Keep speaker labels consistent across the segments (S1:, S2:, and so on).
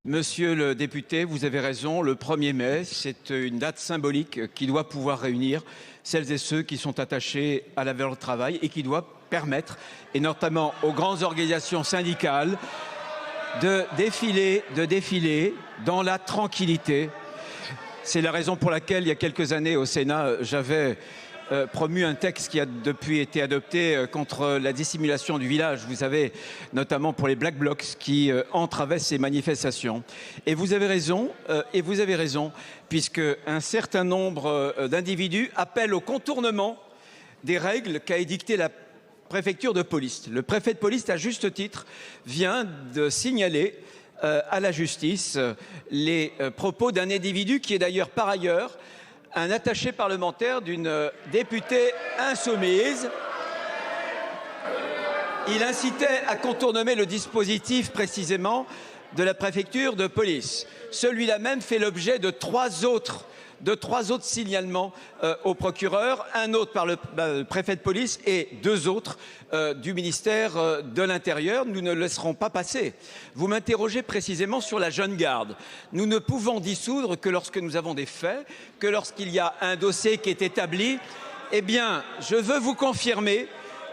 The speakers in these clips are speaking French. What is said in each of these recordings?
S1: Monsieur le député, vous avez raison, le 1er mai, c'est une date symbolique qui doit pouvoir réunir celles et ceux qui sont attachés à la valeur travail et qui doit permettre, et notamment aux grandes organisations syndicales, de défiler dans la tranquillité. C'est la raison pour laquelle, il y a quelques années au Sénat, j'avais promu un texte qui a depuis été adopté contre la dissimulation du village. Vous savez, notamment pour les Black Blocs qui entravaient ces manifestations. Et vous avez raison, puisque un certain nombre d'individus appellent au contournement des règles qu'a édictées la préfecture de police. Le préfet de police, à juste titre, vient de signaler à la justice les propos d'un individu qui est d'ailleurs par ailleurs un attaché parlementaire d'une députée insoumise. Il incitait à contourner le dispositif précisément de la préfecture de police. Celui-là même fait l'objet de trois autres signalements au procureur, un autre par le préfet de police et deux autres du ministère de l'Intérieur. Nous ne laisserons pas passer. Vous m'interrogez précisément sur la jeune garde. Nous ne pouvons dissoudre que lorsque nous avons des faits, que lorsqu'il y a un dossier qui est établi. Eh bien, je veux vous confirmer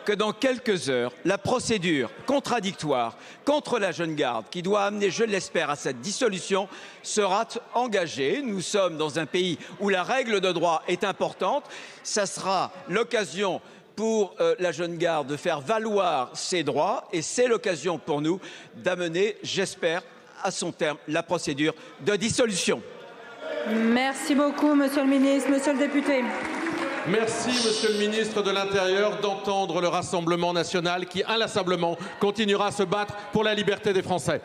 S1: que dans quelques heures, la procédure contradictoire contre la jeune garde, qui doit amener, je l'espère, à cette dissolution, sera engagée. Nous sommes dans un pays où la règle de droit est importante. Ça sera l'occasion pour la jeune garde de faire valoir ses droits et c'est l'occasion pour nous d'amener, j'espère, à son terme la procédure de dissolution.
S2: Merci beaucoup, monsieur le ministre. Monsieur le député.
S3: Merci, monsieur le ministre de l'Intérieur, d'entendre le Rassemblement national qui, inlassablement, continuera à se battre pour la liberté des Français.